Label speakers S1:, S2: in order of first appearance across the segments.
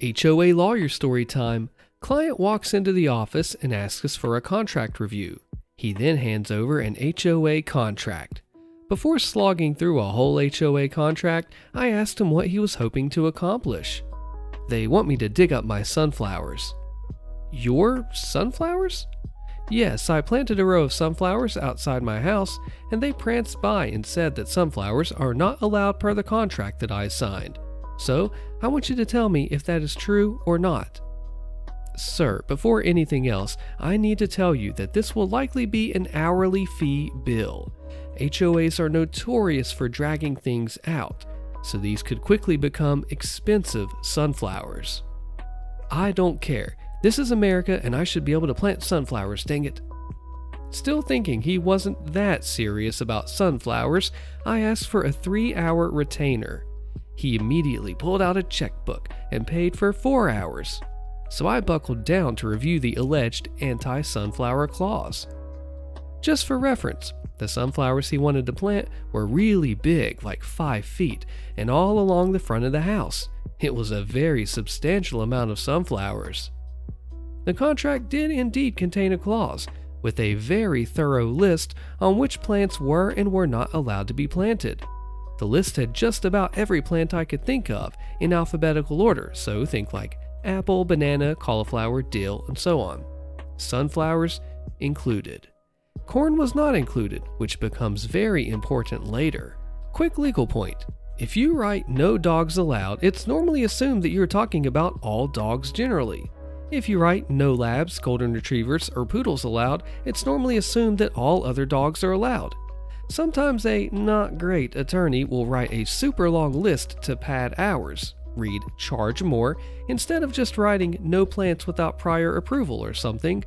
S1: HOA lawyer story time. Client walks into the office and asks us for a contract review. He then hands over an HOA contract. Before slogging through a whole HOA contract, I asked him what he was hoping to accomplish. They want me to dig up my sunflowers. Your sunflowers? Yes, I planted a row of sunflowers outside my house, and they pranced by and said that sunflowers are not allowed per the contract that I signed. So, I want you to tell me if that is true or not. Sir, before anything else, I need to tell you that this will likely be an hourly fee bill. HOAs are notorious for dragging things out, so these could quickly become expensive sunflowers. I don't care. This is America and I should be able to plant sunflowers, dang it. Still thinking he wasn't that serious about sunflowers, I asked for a 3-hour retainer. He immediately pulled out a checkbook and paid for 4 hours. So I buckled down to review the alleged anti-sunflower clause. Just for reference, the sunflowers he wanted to plant were really big, like 5 feet, and all along the front of the house. It was a very substantial amount of sunflowers. The contract did indeed contain a clause, with a very thorough list on which plants were and were not allowed to be planted. The list had just about every plant I could think of in alphabetical order, so think like apple, banana, cauliflower, dill, and so on. Sunflowers included. Corn was not included, which becomes very important later. Quick legal point. If you write no dogs allowed, it's normally assumed that you're talking about all dogs generally. If you write no labs, golden retrievers, or poodles allowed, it's normally assumed that all other dogs are allowed. Sometimes a not great attorney will write a super long list to pad hours, read charge more, instead of just writing no plants without prior approval or something.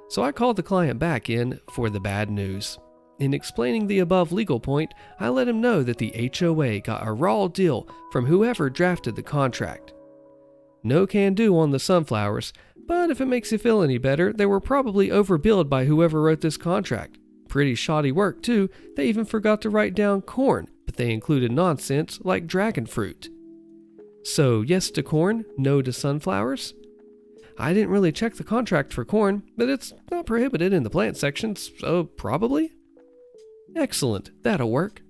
S1: So I called the client back in for the bad news. In explaining the above legal point, I let him know that the HOA got a raw deal from whoever drafted the contract. No can do on the sunflowers, but if it makes you feel any better, they were probably overbilled by whoever wrote this contract. Pretty shoddy work too. They even forgot to write down corn, but they included nonsense like dragon fruit. So yes to corn, no to sunflowers? I didn't really check the contract for corn, but it's not prohibited in the plant section, so probably? Excellent, that'll work.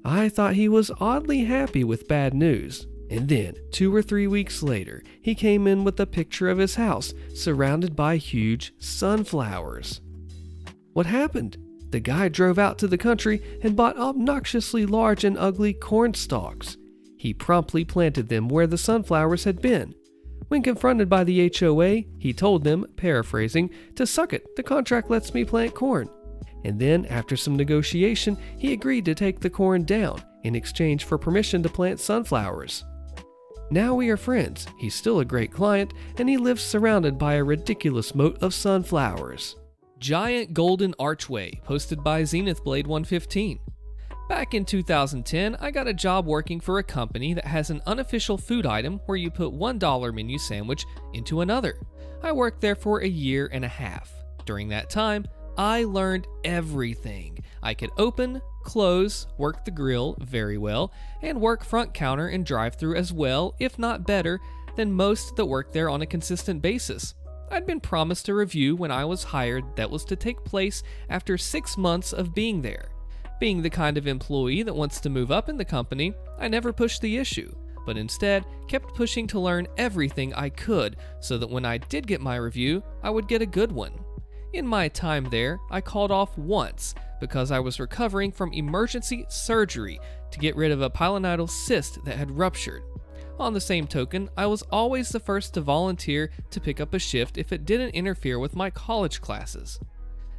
S1: I thought he was oddly happy with bad news, and then 2 or 3 weeks later, he came in with a picture of his house surrounded by huge sunflowers. What happened? The guy drove out to the country and bought obnoxiously large and ugly corn stalks. He promptly planted them where the sunflowers had been. When confronted by the HOA, he told them, paraphrasing, to suck it, the contract lets me plant corn. And then, after some negotiation, he agreed to take the corn down in exchange for permission to plant sunflowers. Now we are friends, he's still a great client, and he lives surrounded by a ridiculous moat of sunflowers. Giant golden archway, posted by Zenith Blade 115. Back in 2010, I got a job working for a company that has an unofficial food item where you put $1 menu sandwich into another. I worked there for a year and a half. During that time, I learned everything. I could open, close, work the grill very well, and work front counter and drive-thru as well, if not better, than most that work there on a consistent basis. I'd been promised a review when I was hired that was to take place after 6 months of being there. Being the kind of employee that wants to move up in the company, I never pushed the issue, but instead kept pushing to learn everything I could so that when I did get my review, I would get a good one. In my time there, I called off once because I was recovering from emergency surgery to get rid of a pilonidal cyst that had ruptured. On the same token, I was always the first to volunteer to pick up a shift if it didn't interfere with my college classes.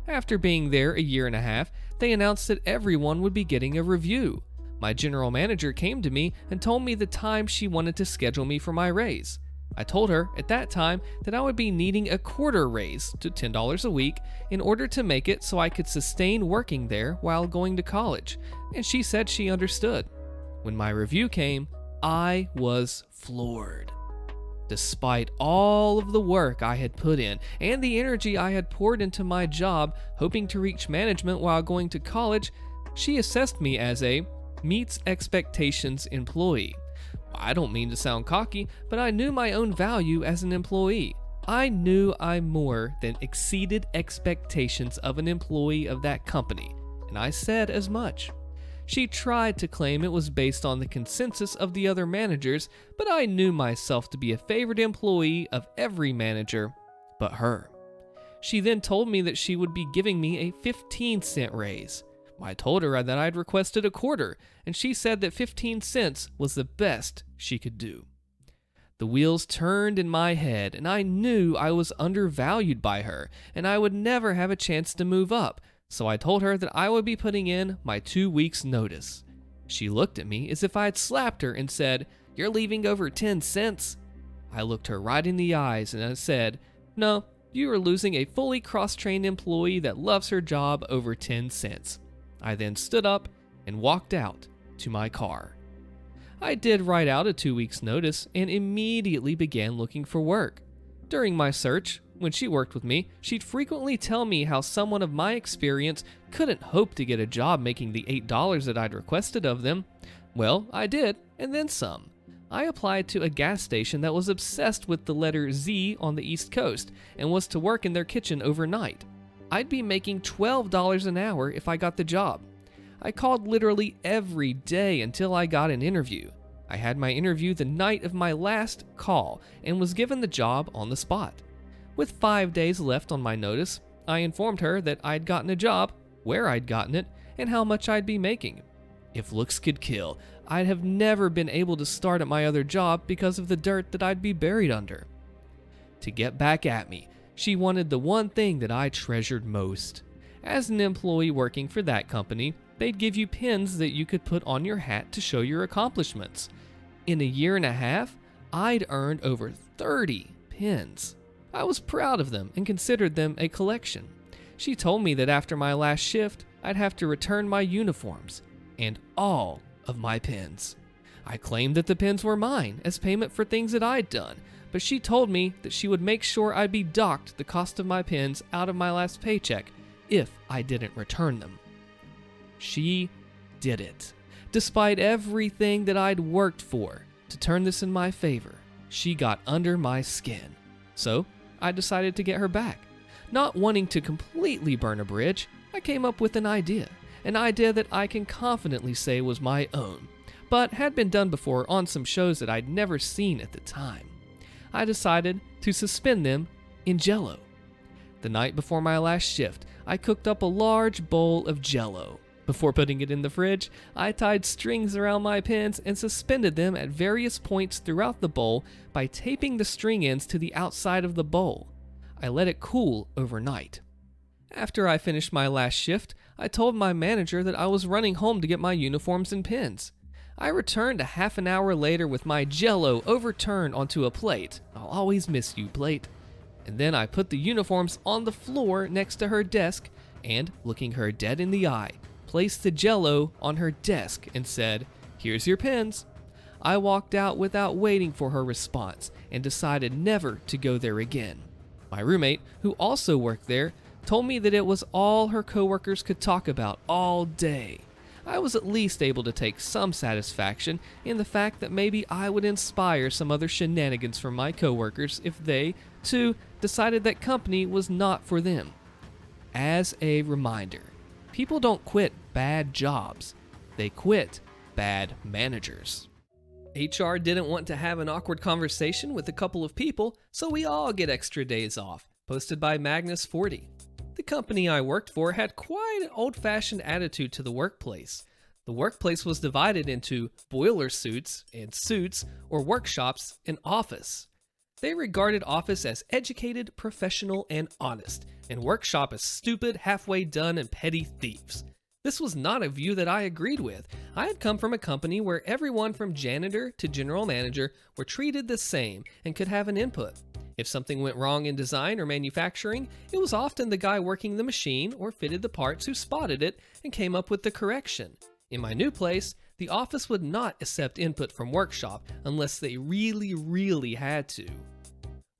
S1: After being there a year and a half, they announced that everyone would be getting a review. My general manager came to me and told me the time she wanted to schedule me for my raise. I told her at that time that I would be needing a quarter raise to $10 a week in order to make it so I could sustain working there while going to college, and she said she understood. When my review came, I was floored. Despite all of the work I had put in and the energy I had poured into my job, hoping to reach management while going to college, she assessed me as a meets expectations employee. I don't mean to sound cocky, but I knew my own value as an employee. I knew I more than exceeded expectations of an employee of that company, and I said as much. She tried to claim it was based on the consensus of the other managers, but I knew myself to be a favorite employee of every manager but her. She then told me that she would be giving me a 15-cent raise. I told her that I'd requested a quarter, and she said that 15 cents was the best she could do. The wheels turned in my head, and I knew I was undervalued by her, and I would never have a chance to move up, so I told her that I would be putting in my 2 weeks' notice. She looked at me as if I had slapped her and said, "You're leaving over 10 cents?" I looked her right in the eyes and I said, "No, you are losing a fully cross-trained employee that loves her job over 10 cents. I then stood up and walked out to my car. I did write out a 2 weeks notice and immediately began looking for work. During my search, when she worked with me, she'd frequently tell me how someone of my experience couldn't hope to get a job making the $8 that I'd requested of them. Well, I did, and then some. I applied to a gas station that was obsessed with the letter Z on the East Coast and was to work in their kitchen overnight. I'd be making $12 an hour if I got the job. I called literally every day until I got an interview. I had my interview the night of my last call and was given the job on the spot. With 5 days left on my notice, I informed her that I'd gotten a job, where I'd gotten it, and how much I'd be making. If looks could kill, I'd have never been able to start at my other job because of the dirt that I'd be buried under. To get back at me, she wanted the one thing that I treasured most. As an employee working for that company, they'd give you pins that you could put on your hat to show your accomplishments. In a year and a half, I'd earned over 30 pins. I was proud of them and considered them a collection. She told me that after my last shift, I'd have to return my uniforms and all of my pins. I claimed that the pins were mine as payment for things that I'd done, but she told me that she would make sure I'd be docked the cost of my pins out of my last paycheck if I didn't return them. She did it. Despite everything that I'd worked for to turn this in my favor, she got under my skin. So I decided to get her back. Not wanting to completely burn a bridge, I came up with an idea that I can confidently say was my own, but had been done before on some shows that I'd never seen at the time. I decided to suspend them in Jell-O. The night before my last shift, I cooked up a large bowl of Jell-O. Before putting it in the fridge, I tied strings around my pins and suspended them at various points throughout the bowl by taping the string ends to the outside of the bowl. I let it cool overnight. After I finished my last shift, I told my manager that I was running home to get my uniforms and pins. I returned a half an hour later with my Jell-O overturned onto a plate. I'll always miss you, plate. And then I put the uniforms on the floor next to her desk and, looking her dead in the eye, placed the Jell-O on her desk and said, "Here's your pins." I walked out without waiting for her response and decided never to go there again. My roommate, who also worked there, told me that it was all her coworkers could talk about all day. I was at least able to take some satisfaction in the fact that maybe I would inspire some other shenanigans from my coworkers if they, too, decided that company was not for them. As a reminder, people don't quit bad jobs, they quit bad managers. HR didn't want to have an awkward conversation with a couple of people, so we all get extra days off. Posted by Magnus40. The company I worked for had quite an old-fashioned attitude to the workplace. The workplace was divided into boiler suits and suits, or workshops and office. They regarded office as educated, professional, and honest, and workshop as stupid, halfway done, and petty thieves. This was not a view that I agreed with. I had come from a company where everyone from janitor to general manager were treated the same and could have an input. If something went wrong in design or manufacturing, it was often the guy working the machine or fitted the parts who spotted it and came up with the correction. In my new place, the office would not accept input from workshop unless they really had to.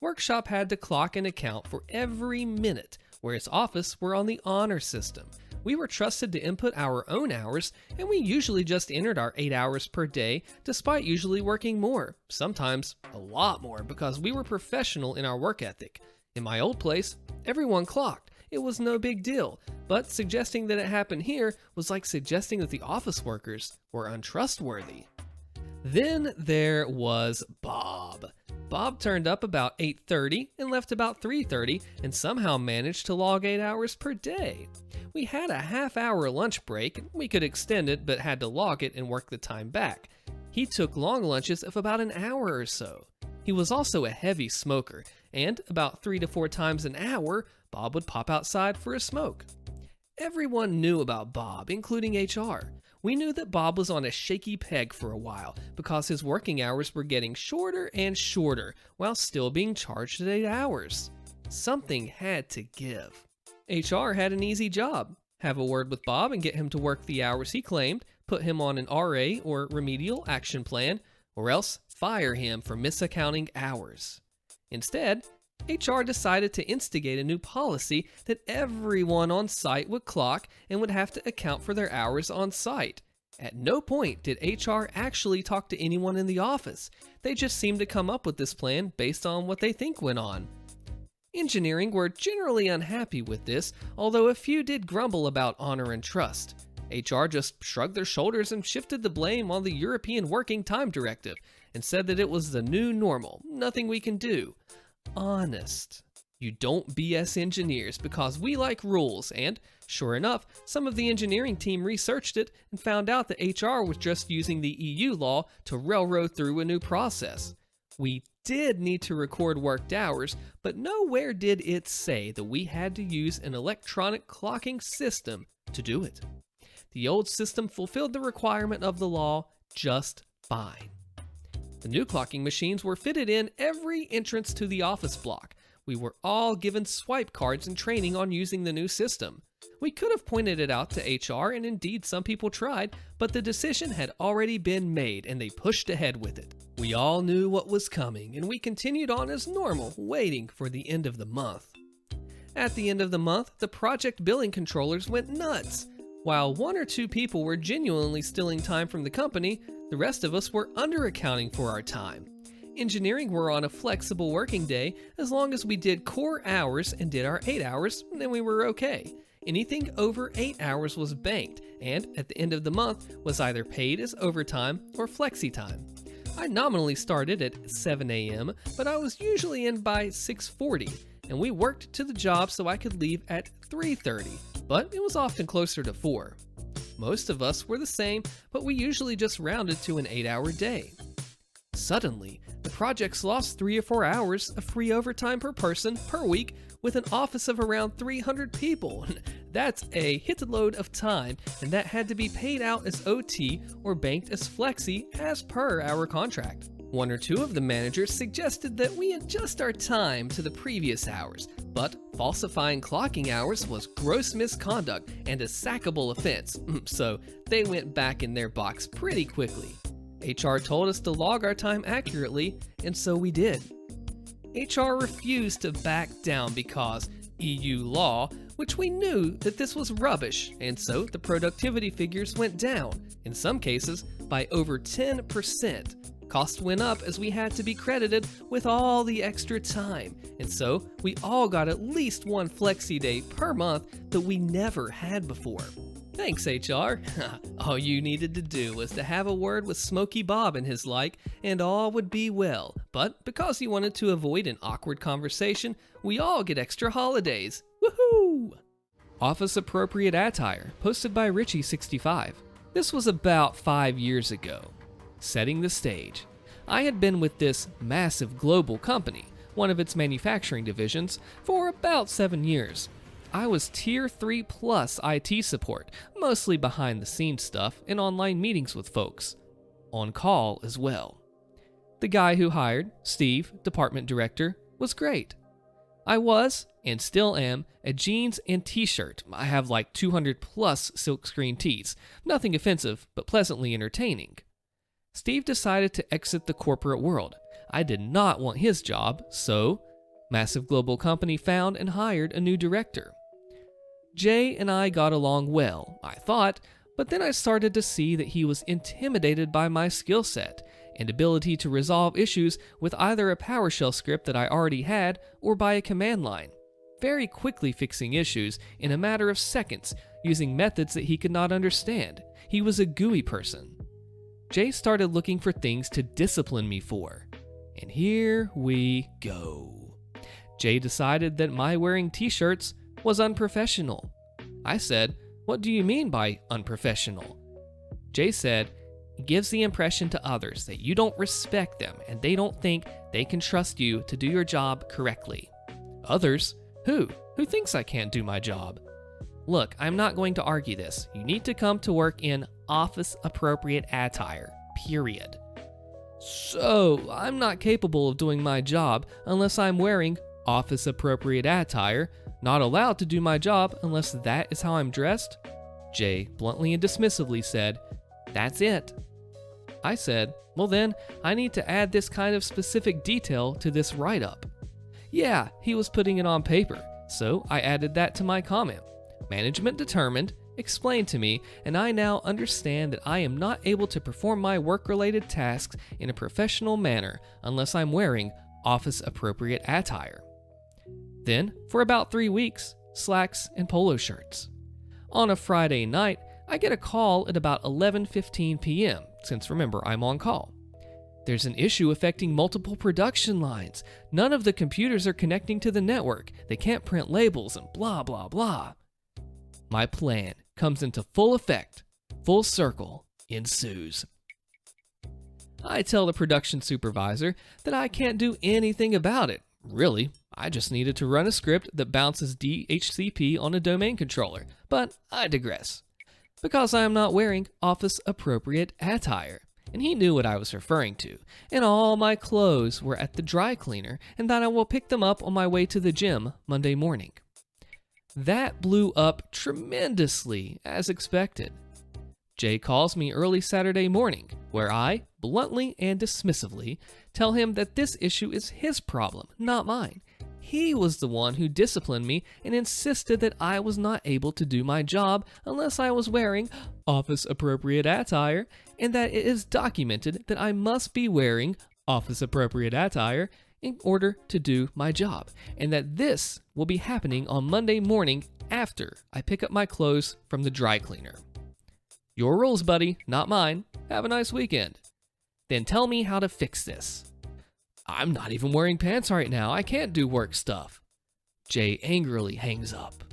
S1: Workshop had to clock and account for every minute, whereas office were on the honor system, we were trusted to input our own hours, and we usually just entered our 8 hours per day, despite usually working more, sometimes a lot more, because we were professional in our work ethic. In my old place, everyone clocked. It was no big deal, but suggesting that it happened here was like suggesting that the office workers were untrustworthy. Then there was Bob. Bob turned up about 8:30 and left about 3:30 and somehow managed to log 8 hours per day. We had a half-hour lunch break. We could extend it, but had to log it and work the time back. He took long lunches of about an hour or so. He was also a heavy smoker, and about 3 to 4 times an hour, Bob would pop outside for a smoke. Everyone knew about Bob, including HR. We knew that Bob was on a shaky peg for a while because his working hours were getting shorter and shorter while still being charged at 8 hours. Something had to give. HR had an easy job. Have a word with Bob and get him to work the hours he claimed, put him on an RA or remedial action plan, or else fire him for misaccounting hours. Instead, HR decided to instigate a new policy that everyone on site would clock and would have to account for their hours on site. At no point did HR actually talk to anyone in the office. They just seemed to come up with this plan based on what they think went on. Engineering were generally unhappy with this, although a few did grumble about honor and trust. HR just shrugged their shoulders and shifted the blame on the European Working Time Directive and said that it was the new normal, nothing we can do. Honest. You don't BS engineers because we like rules, and sure enough, some of the engineering team researched it and found out that HR was just using the EU law to railroad through a new process. We did need to record worked hours, but nowhere did it say that we had to use an electronic clocking system to do it. The old system fulfilled the requirement of the law just fine. The new clocking machines were fitted in every entrance to the office block. We were all given swipe cards and training on using the new system. We could have pointed it out to HR, and indeed some people tried, but the decision had already been made and they pushed ahead with it. We all knew what was coming, and we continued on as normal, waiting for the end of the month. At the end of the month, the project billing controllers went nuts. While 1 or 2 people were genuinely stealing time from the company, the rest of us were under-accounting for our time. Engineering were on a flexible working day. As long as we did core hours and did our 8 hours, then we were okay. Anything over 8 hours was banked, and at the end of the month was either paid as overtime or flexi time. I nominally started at 7 a.m., but I was usually in by 6:40, and we worked to the job so I could leave at 3:30, but it was often closer to 4. Most of us were the same, but we usually just rounded to an 8-hour day. Suddenly, the projects lost 3 or 4 hours of free overtime per person per week with an office of around 300 people. That's a hit load of time, and that had to be paid out as OT or banked as flexi as per our contract. 1 or 2 of the managers suggested that we adjust our time to the previous hours, but falsifying clocking hours was gross misconduct and a sackable offense, so they went back in their box pretty quickly. HR told us to log our time accurately, and so we did. HR refused to back down because EU law, which we knew that this was rubbish, and so the productivity figures went down, in some cases by over 10%. Cost went up as we had to be credited with all the extra time, and so we all got at least 1 flexi day per month that we never had before. Thanks, HR. All you needed to do was to have a word with Smokey Bob and his like, and all would be well. But because you wanted to avoid an awkward conversation, we all get extra holidays. Woohoo! Office Appropriate Attire, posted by Richie65. This was about 5 years ago. Setting the stage. I had been with this massive global company, one of its manufacturing divisions, for about 7 years. I was Tier 3 plus IT support, mostly behind the scenes stuff and online meetings with folks. On call as well. The guy who hired, Steve, department director, was great. I was, and still am, a jeans and t-shirt. I have like 200 plus silkscreen tees. Nothing offensive, but pleasantly entertaining. Steve decided to exit the corporate world. I did not want his job, so massive global company found and hired a new director. Jay and I got along well, I thought, but then I started to see that he was intimidated by my skill set and ability to resolve issues with either a PowerShell script that I already had or by a command line, very quickly fixing issues in a matter of seconds using methods that he could not understand. He was a GUI person. Jay started looking for things to discipline me for, and here we go. Jay decided that my wearing t-shirts was unprofessional. I said, "What do you mean by unprofessional?" Jay said, "It gives the impression to others that you don't respect them and they don't think they can trust you to do your job correctly." Others? Who? Who thinks I can't do my job? Look, I'm not going to argue this. You need to come to work in office-appropriate attire, period. So, I'm not capable of doing my job unless I'm wearing office-appropriate attire, not allowed to do my job unless that is how I'm dressed? Jay bluntly and dismissively said, "That's it." I said, "Well then, I need to add this kind of specific detail to this write-up." Yeah, he was putting it on paper, so I added that to my comment. Management determined, explained to me, and I now understand that I am not able to perform my work-related tasks in a professional manner unless I'm wearing office-appropriate attire. Then, for about 3 weeks, slacks and polo shirts. On a Friday night, I get a call at about 11:15 p.m., since remember, I'm on call. There's an issue affecting multiple production lines. None of the computers are connecting to the network. They can't print labels and blah, blah, blah. My plan comes into full effect. Full circle ensues. I tell the production supervisor that I can't do anything about it. Really, I just needed to run a script that bounces DHCP on a domain controller, but I digress. Because I am not wearing office-appropriate attire, and he knew what I was referring to, and all my clothes were at the dry cleaner, and that I will pick them up on my way to the gym Monday morning. That blew up tremendously, as expected. Jay calls me early Saturday morning, where I, bluntly and dismissively, tell him that this issue is his problem, not mine. He was the one who disciplined me and insisted that I was not able to do my job unless I was wearing office-appropriate attire, and that it is documented that I must be wearing office-appropriate attire in order to do my job, and that this will be happening on Monday morning after I pick up my clothes from the dry cleaner. Your rules, buddy, not mine. Have a nice weekend. Then tell me how to fix this. I'm not even wearing pants right now. I can't do work stuff. Jay angrily hangs up.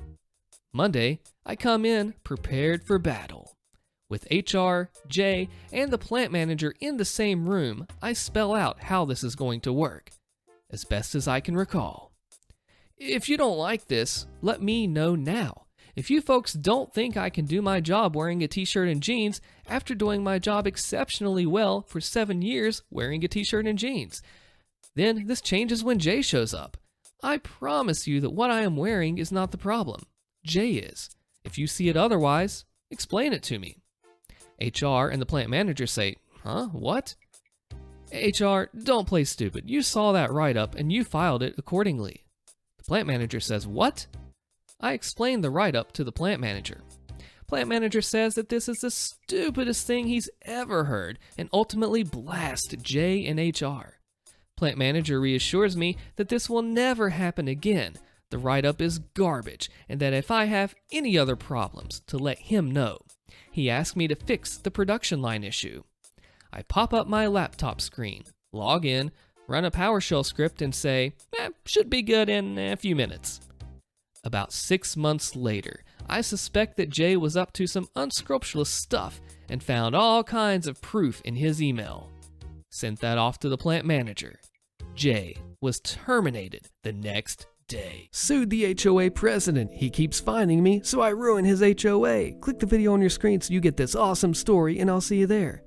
S1: Monday, I come in prepared for battle. With HR, Jay, and the plant manager in the same room, I spell out how this is going to work, as best as I can recall. If you don't like this, let me know now. If you folks don't think I can do my job wearing a t-shirt and jeans after doing my job exceptionally well for 7 years wearing a t-shirt and jeans, then this changes when Jay shows up. I promise you that what I am wearing is not the problem. Jay is. If you see it otherwise, explain it to me. HR and the plant manager say, "Huh? What?" HR, don't play stupid. You saw that write-up and you filed it accordingly. The plant manager says, "What?" I explained the write-up to the plant manager. Plant manager says that this is the stupidest thing he's ever heard and ultimately blasts Jay and HR. Plant manager reassures me that this will never happen again. The write-up is garbage and that if I have any other problems, to let him know. He asked me to fix the production line issue. I pop up my laptop screen, log in, run a PowerShell script and say, should be good in a few minutes. About 6 months later, I suspect that Jay was up to some unscrupulous stuff and found all kinds of proof in his email. Sent that off to the plant manager. Jay was terminated the next day.
S2: Sued the HOA president. He keeps finding me, so I ruin his HOA. Click the video on your screen so you get this awesome story, and I'll see you there.